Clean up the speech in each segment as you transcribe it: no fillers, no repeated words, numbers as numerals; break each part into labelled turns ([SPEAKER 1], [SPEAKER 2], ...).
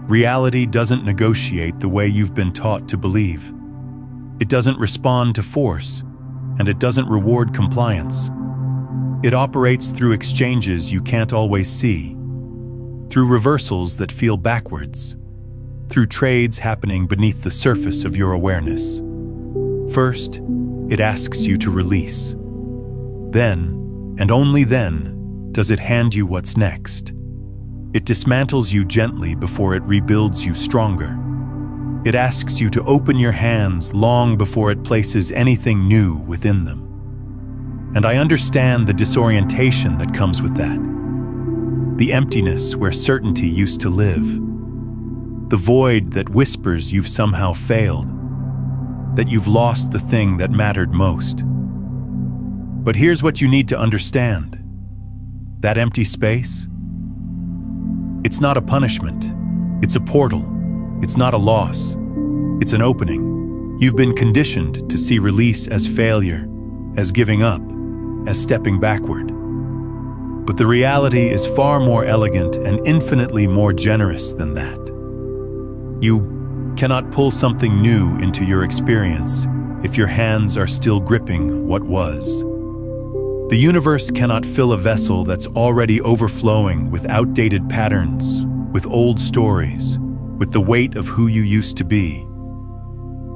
[SPEAKER 1] Reality doesn't negotiate the way you've been taught to believe. It doesn't respond to force, and it doesn't reward compliance. It operates through exchanges you can't always see, through reversals that feel backwards, through trades happening beneath the surface of your awareness. First, it asks you to release. Then, and only then, does it hand you what's next. It dismantles you gently before it rebuilds you stronger. It asks you to open your hands long before it places anything new within them. And I understand the disorientation that comes with that. The emptiness where certainty used to live. The void that whispers you've somehow failed, that you've lost the thing that mattered most. But here's what you need to understand. That empty space, it's not a punishment. It's a portal. It's not a loss. It's an opening. You've been conditioned to see release as failure, as giving up, as stepping backward. But the reality is far more elegant and infinitely more generous than that. You cannot pull something new into your experience if your hands are still gripping what was. The universe cannot fill a vessel that's already overflowing with outdated patterns, with old stories, with the weight of who you used to be.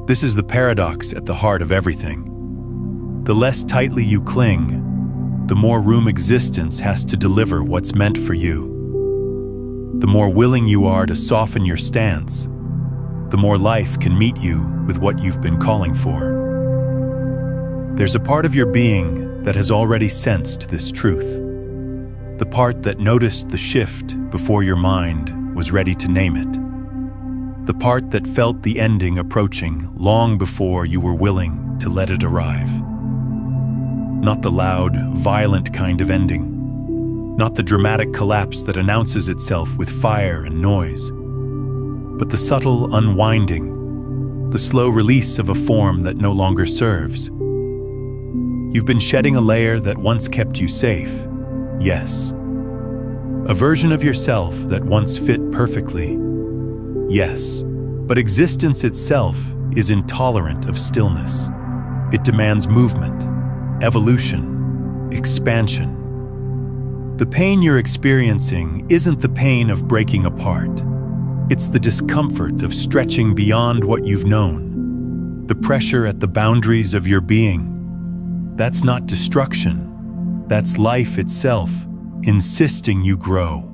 [SPEAKER 1] This is the paradox at the heart of everything. The less tightly you cling, the more room existence has to deliver what's meant for you. The more willing you are to soften your stance, the more life can meet you with what you've been calling for. There's a part of your being that has already sensed this truth. The part that noticed the shift before your mind was ready to name it. The part that felt the ending approaching long before you were willing to let it arrive. Not the loud, violent kind of ending. Not the dramatic collapse that announces itself with fire and noise. But the subtle unwinding, the slow release of a form that no longer serves. You've been shedding a layer that once kept you safe, yes. A version of yourself that once fit perfectly, yes. But existence itself is intolerant of stillness. It demands movement, evolution, expansion. The pain you're experiencing isn't the pain of breaking apart. It's the discomfort of stretching beyond what you've known. The pressure at the boundaries of your being. That's not destruction. That's life itself, insisting you grow.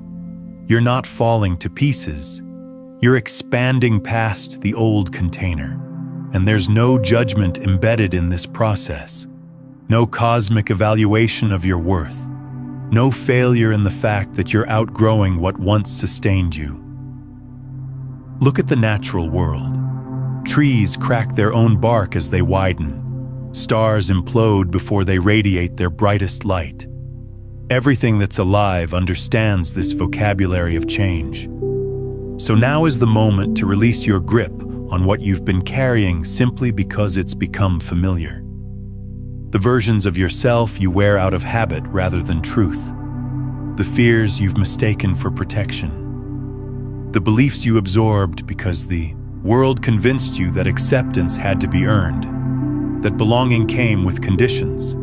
[SPEAKER 1] You're not falling to pieces. You're expanding past the old container. And there's no judgment embedded in this process. No cosmic evaluation of your worth. No failure in the fact that you're outgrowing what once sustained you. Look at the natural world. Trees crack their own bark as they widen. Stars implode before they radiate their brightest light. Everything that's alive understands this vocabulary of change. So now is the moment to release your grip on what you've been carrying simply because it's become familiar. The versions of yourself you wear out of habit rather than truth. The fears you've mistaken for protection. The beliefs you absorbed because the world convinced you that acceptance had to be earned. That belonging came with conditions.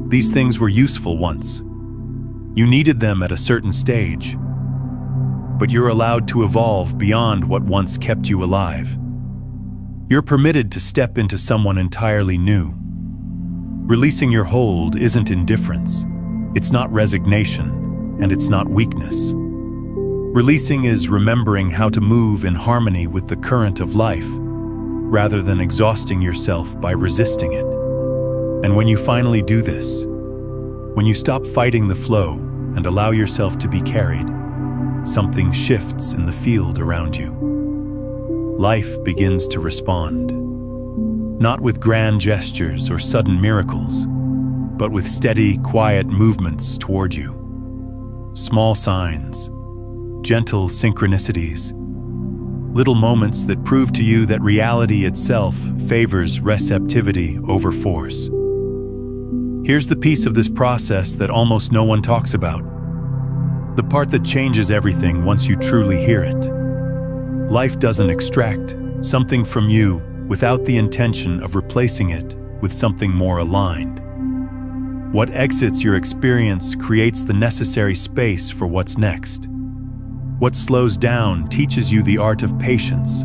[SPEAKER 1] These things were useful once. You needed them at a certain stage. But you're allowed to evolve beyond what once kept you alive. You're permitted to step into someone entirely new. Releasing your hold isn't indifference. It's not resignation, and it's not weakness. Releasing is remembering how to move in harmony with the current of life, rather than exhausting yourself by resisting it. And when you finally do this, when you stop fighting the flow and allow yourself to be carried, something shifts in the field around you. Life begins to respond, not with grand gestures or sudden miracles, but with steady, quiet movements toward you. Small signs, gentle synchronicities, little moments that prove to you that reality itself favors receptivity over force. Here's the piece of this process that almost no one talks about. The part that changes everything once you truly hear it. Life doesn't extract something from you without the intention of replacing it with something more aligned. What exits your experience creates the necessary space for what's next. What slows down teaches you the art of patience,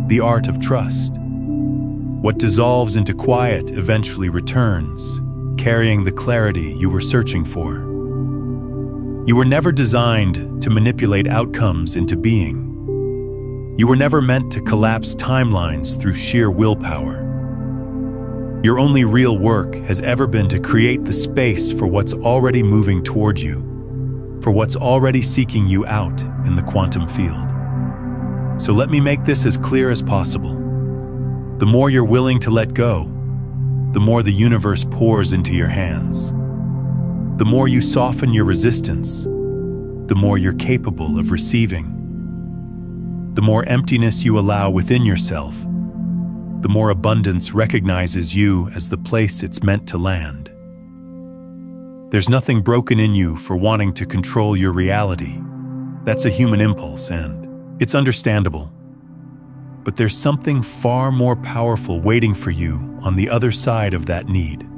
[SPEAKER 1] the art of trust. What dissolves into quiet eventually returns, carrying the clarity you were searching for. You were never designed to manipulate outcomes into being. You were never meant to collapse timelines through sheer willpower. Your only real work has ever been to create the space for what's already moving toward you, for what's already seeking you out in the quantum field. So let me make this as clear as possible. The more you're willing to let go, the more the universe pours into your hands. The more you soften your resistance, the more you're capable of receiving. The more emptiness you allow within yourself, the more abundance recognizes you as the place it's meant to land. There's nothing broken in you for wanting to control your reality. That's a human impulse, and it's understandable. But there's something far more powerful waiting for you on the other side of that need.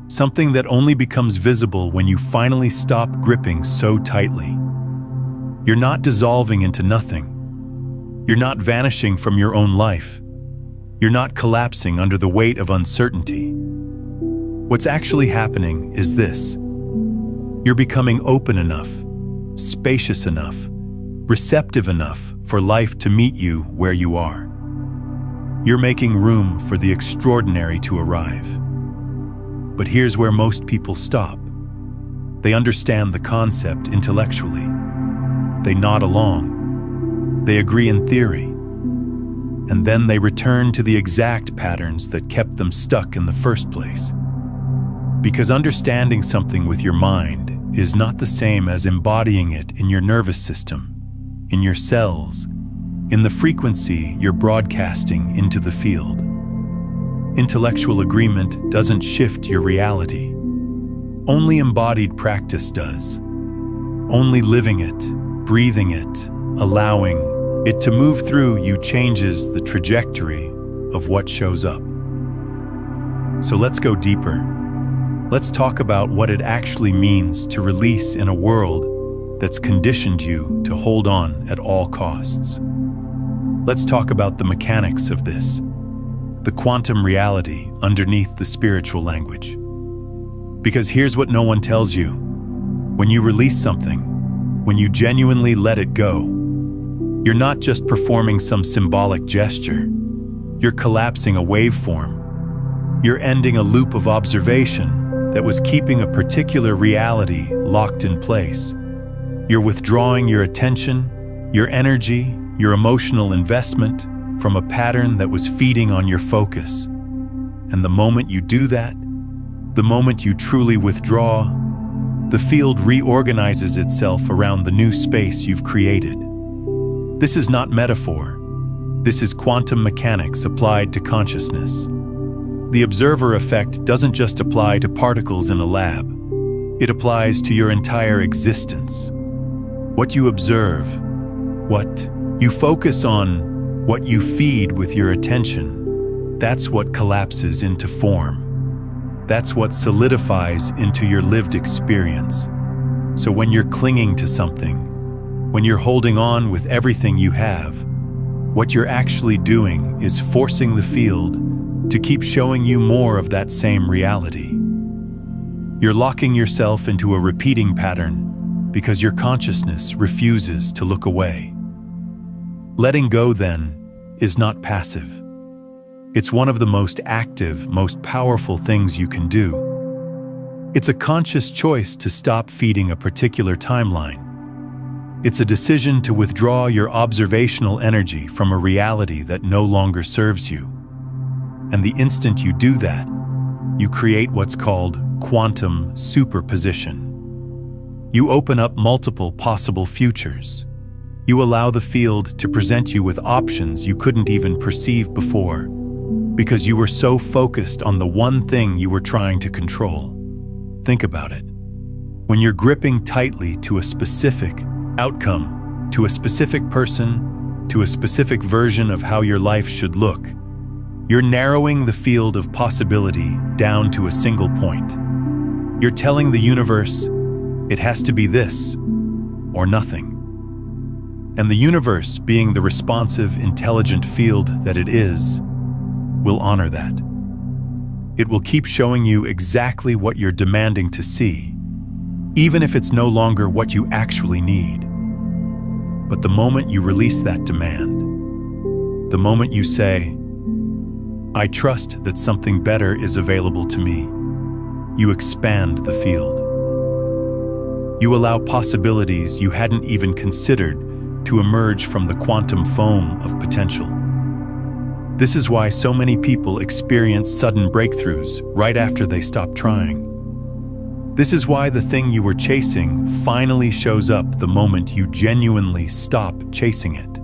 [SPEAKER 1] Something that only becomes visible when you finally stop gripping so tightly. You're not dissolving into nothing. You're not vanishing from your own life. You're not collapsing under the weight of uncertainty. What's actually happening is this. You're becoming open enough, spacious enough, receptive enough for life to meet you where you are. You're making room for the extraordinary to arrive. But here's where most people stop. They understand the concept intellectually. They nod along. They agree in theory. And then they return to the exact patterns that kept them stuck in the first place. Because understanding something with your mind is not the same as embodying it in your nervous system, in your cells, in the frequency you're broadcasting into the field. Intellectual agreement doesn't shift your reality. Only embodied practice does. Only living it, breathing it, allowing it to move through you changes the trajectory of what shows up. So let's go deeper. Let's talk about what it actually means to release in a world that's conditioned you to hold on at all costs. Let's talk about the mechanics of this, the quantum reality underneath the spiritual language. Because here's what no one tells you. When you release something, when you genuinely let it go, you're not just performing some symbolic gesture. You're collapsing a waveform. You're ending a loop of observation that was keeping a particular reality locked in place. You're withdrawing your attention, your energy, your emotional investment from a pattern that was feeding on your focus. And the moment you do that, the moment you truly withdraw, the field reorganizes itself around the new space you've created. This is not metaphor. This is quantum mechanics applied to consciousness. The observer effect doesn't just apply to particles in a lab. It applies to your entire existence. What you observe, what you focus on, what you feed with your attention, that's what collapses into form. That's what solidifies into your lived experience. So when you're clinging to something, when you're holding on with everything you have, what you're actually doing is forcing the field to keep showing you more of that same reality. You're locking yourself into a repeating pattern because your consciousness refuses to look away. Letting go, then, is not passive. It's one of the most active, most powerful things you can do. It's a conscious choice to stop feeding a particular timeline. It's a decision to withdraw your observational energy from a reality that no longer serves you. And the instant you do that, you create what's called quantum superposition. You open up multiple possible futures. You allow the field to present you with options you couldn't even perceive before, because you were so focused on the one thing you were trying to control. Think about it. When you're gripping tightly to a specific outcome, to a specific person, to a specific version of how your life should look, you're narrowing the field of possibility down to a single point. You're telling the universe, it has to be this or nothing. And the universe, being the responsive, intelligent field that it is, will honor that. It will keep showing you exactly what you're demanding to see, even if it's no longer what you actually need. But the moment you release that demand, the moment you say, I trust that something better is available to me, you expand the field. You allow possibilities you hadn't even considered to emerge from the quantum foam of potential. This is why so many people experience sudden breakthroughs right after they stop trying. This is why the thing you were chasing finally shows up the moment you genuinely stop chasing it.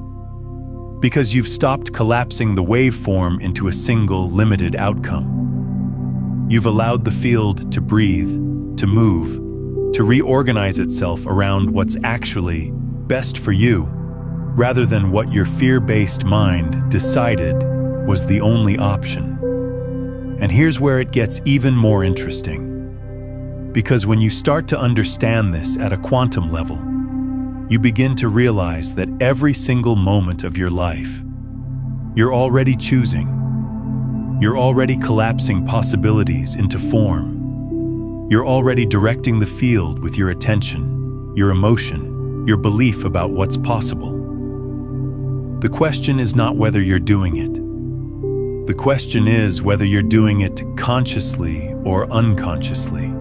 [SPEAKER 1] Because you've stopped collapsing the waveform into a single, limited outcome. You've allowed the field to breathe, to move, to reorganize itself around what's actually best for you, rather than what your fear-based mind decided was the only option. And here's where it gets even more interesting. Because when you start to understand this at a quantum level, you begin to realize that every single moment of your life, you're already choosing. You're already collapsing possibilities into form. You're already directing the field with your attention, your emotion, your belief about what's possible. The question is not whether you're doing it. The question is whether you're doing it consciously or unconsciously.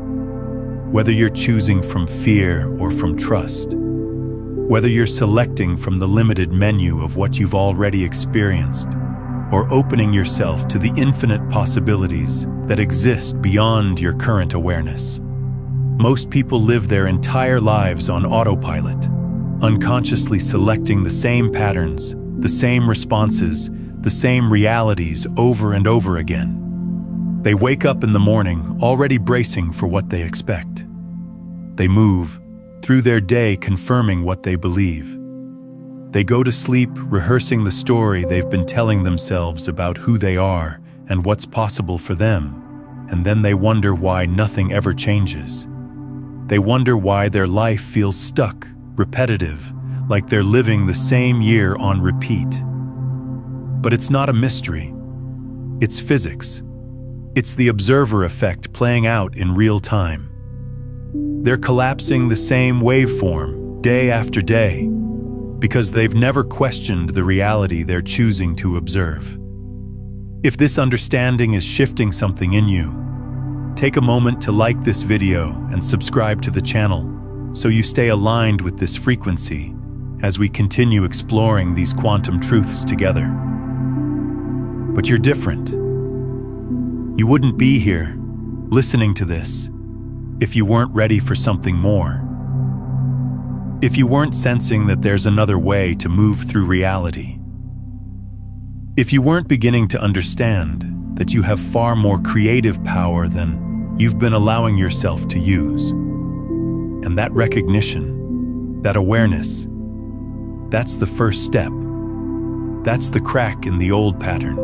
[SPEAKER 1] Whether you're choosing from fear or from trust. Whether you're selecting from the limited menu of what you've already experienced, or opening yourself to the infinite possibilities that exist beyond your current awareness. Most people live their entire lives on autopilot, unconsciously selecting the same patterns, the same responses, the same realities over and over again. They wake up in the morning already bracing for what they expect. They move through their day confirming what they believe. They go to sleep rehearsing the story they've been telling themselves about who they are and what's possible for them, and then they wonder why nothing ever changes. They wonder why their life feels stuck, repetitive, like they're living the same year on repeat. But it's not a mystery. It's physics. It's the observer effect playing out in real time. They're collapsing the same waveform day after day because they've never questioned the reality they're choosing to observe. If this understanding is shifting something in you, take a moment to like this video and subscribe to the channel so you stay aligned with this frequency as we continue exploring these quantum truths together. But you're different. You wouldn't be here, listening to this, if you weren't ready for something more. If you weren't sensing that there's another way to move through reality. If you weren't beginning to understand that you have far more creative power than you've been allowing yourself to use. And that recognition, that awareness, that's the first step. That's the crack in the old pattern.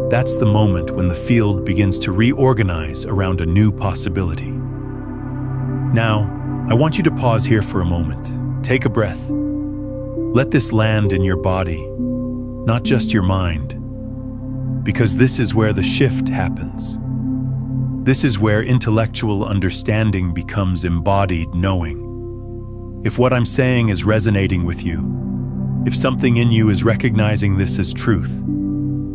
[SPEAKER 1] That's the moment when the field begins to reorganize around a new possibility. Now, I want you to pause here for a moment. Take a breath. Let this land in your body, not just your mind, because this is where the shift happens. This is where intellectual understanding becomes embodied knowing. If what I'm saying is resonating with you, if something in you is recognizing this as truth,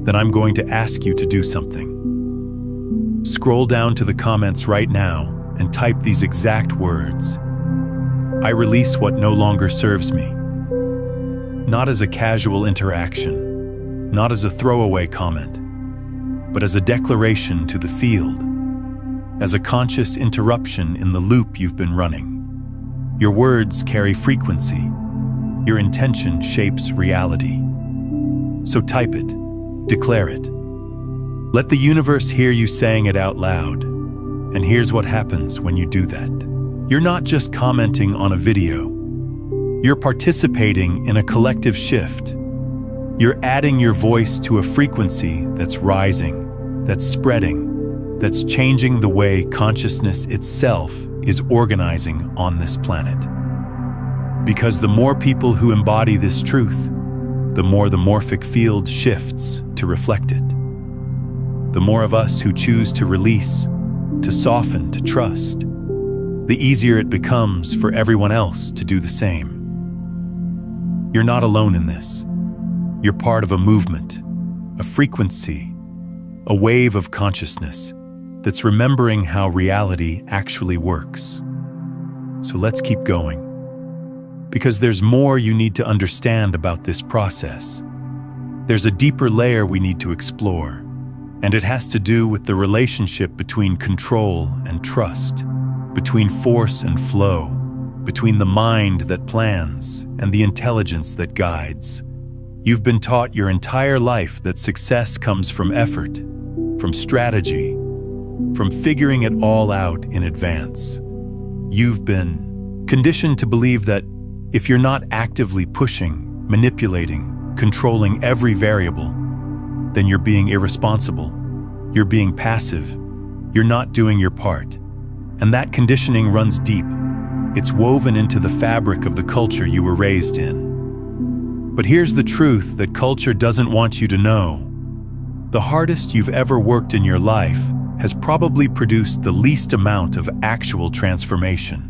[SPEAKER 1] then I'm going to ask you to do something. Scroll down to the comments right now and type these exact words. I release what no longer serves me. Not as a casual interaction, not as a throwaway comment, but as a declaration to the field, as a conscious interruption in the loop you've been running. Your words carry frequency. Your intention shapes reality. So type it, declare it. Let the universe hear you saying it out loud. And here's what happens when you do that. You're not just commenting on a video. You're participating in a collective shift, You're adding your voice to a frequency that's rising, that's spreading, that's changing the way consciousness itself is organizing on this planet. Because the more people who embody this truth, the more the morphic field shifts to reflect it. The more of us who choose to release, to soften, to trust, the easier it becomes for everyone else to do the same. You're not alone in this. You're part of a movement, a frequency, a wave of consciousness that's remembering how reality actually works. So let's keep going. Because there's more you need to understand about this process. There's a deeper layer we need to explore, and it has to do with the relationship between control and trust, between force and flow, between the mind that plans and the intelligence that guides. You've been taught your entire life that success comes from effort, from strategy, from figuring it all out in advance. You've been conditioned to believe that if you're not actively pushing, manipulating, controlling every variable, then you're being irresponsible, you're being passive, you're not doing your part. And that conditioning runs deep. It's woven into the fabric of the culture you were raised in. But here's the truth that culture doesn't want you to know. The hardest you've ever worked in your life has probably produced the least amount of actual transformation.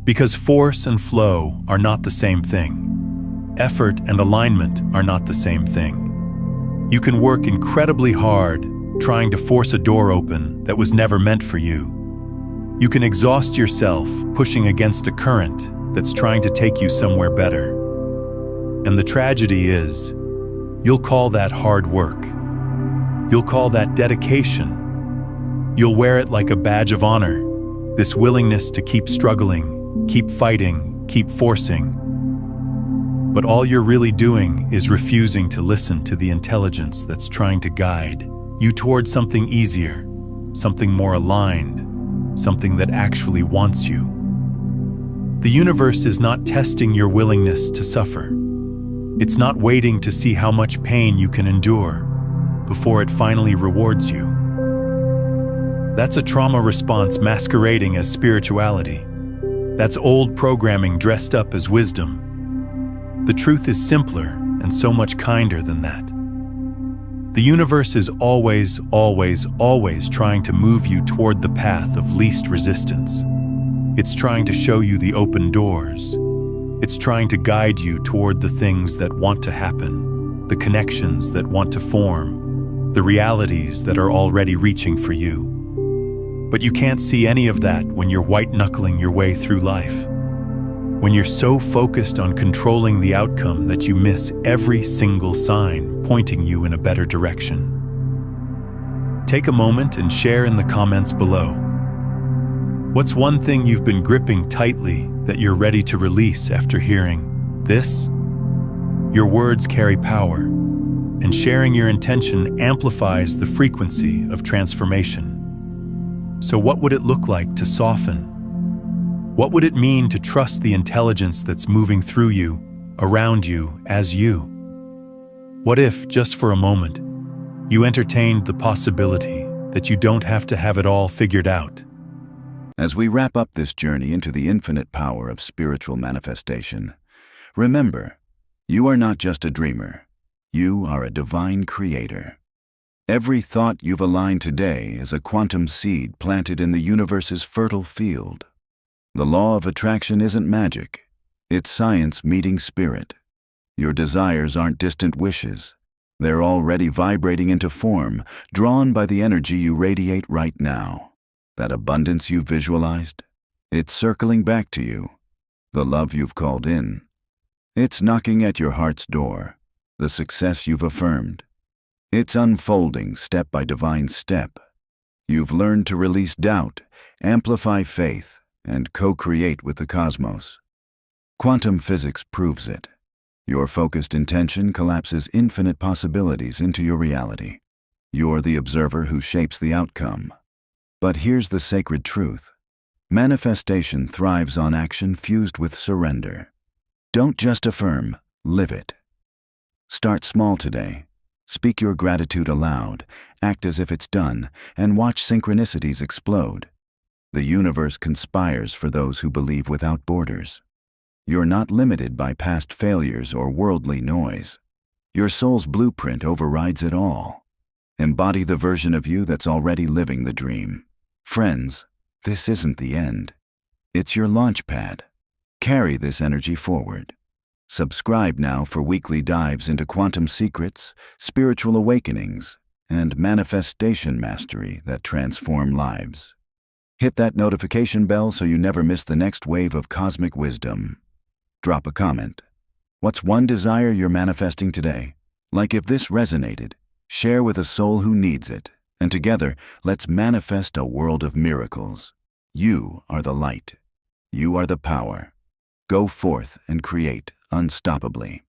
[SPEAKER 1] Because force and flow are not the same thing. Effort and alignment are not the same thing. You can work incredibly hard trying to force a door open that was never meant for you. You can exhaust yourself pushing against a current that's trying to take you somewhere better. And the tragedy is, you'll call that hard work. You'll call that dedication. You'll wear it like a badge of honor, this willingness to keep struggling, keep fighting, keep forcing. But all you're really doing is refusing to listen to the intelligence that's trying to guide you towards something easier, something more aligned, something that actually wants you. The universe is not testing your willingness to suffer. It's not waiting to see how much pain you can endure before it finally rewards you. That's a trauma response masquerading as spirituality. That's old programming dressed up as wisdom. The truth is simpler and so much kinder than that. The universe is always, always, always trying to move you toward the path of least resistance. It's trying to show you the open doors. It's trying to guide you toward the things that want to happen, the connections that want to form, the realities that are already reaching for you. But you can't see any of that when you're white-knuckling your way through life. When you're so focused on controlling the outcome that you miss every single sign pointing you in a better direction. Take a moment and share in the comments below. What's one thing you've been gripping tightly that you're ready to release after hearing this? Your words carry power, and sharing your intention amplifies the frequency of transformation. So what would it look like to soften? What would it mean to trust the intelligence that's moving through you, around you, as you? What if, just for a moment, you entertained the possibility that you don't have to have it all figured out?
[SPEAKER 2] As we wrap up this journey into the infinite power of spiritual manifestation, remember, you are not just a dreamer. You are a divine creator. Every thought you've aligned today is a quantum seed planted in the universe's fertile field. The law of attraction isn't magic. It's science meeting spirit. Your desires aren't distant wishes. They're already vibrating into form, drawn by the energy you radiate right now. That abundance you visualized, it's circling back to you. The love you've called in, it's knocking at your heart's door. The success you've affirmed, it's unfolding step by divine step. You've learned to release doubt, amplify faith, and co-create with the cosmos. Quantum physics proves it. Your focused intention collapses infinite possibilities into your reality. You're the observer who shapes the outcome. But here's the sacred truth. Manifestation thrives on action fused with surrender. Don't just affirm, live it. Start small today. Speak your gratitude aloud, act as if it's done, and watch synchronicities explode. The universe conspires for those who believe without borders. You're not limited by past failures or worldly noise. Your soul's blueprint overrides it all. Embody the version of you that's already living the dream. Friends, this isn't the end. It's your launch pad. Carry this energy forward. Subscribe now for weekly dives into quantum secrets, spiritual awakenings, and manifestation mastery that transform lives. Hit that notification bell so you never miss the next wave of cosmic wisdom. Drop a comment. What's one desire you're manifesting today? Like if this resonated, share with a soul who needs it, and together, let's manifest a world of miracles. You are the light. You are the power. Go forth and create unstoppably.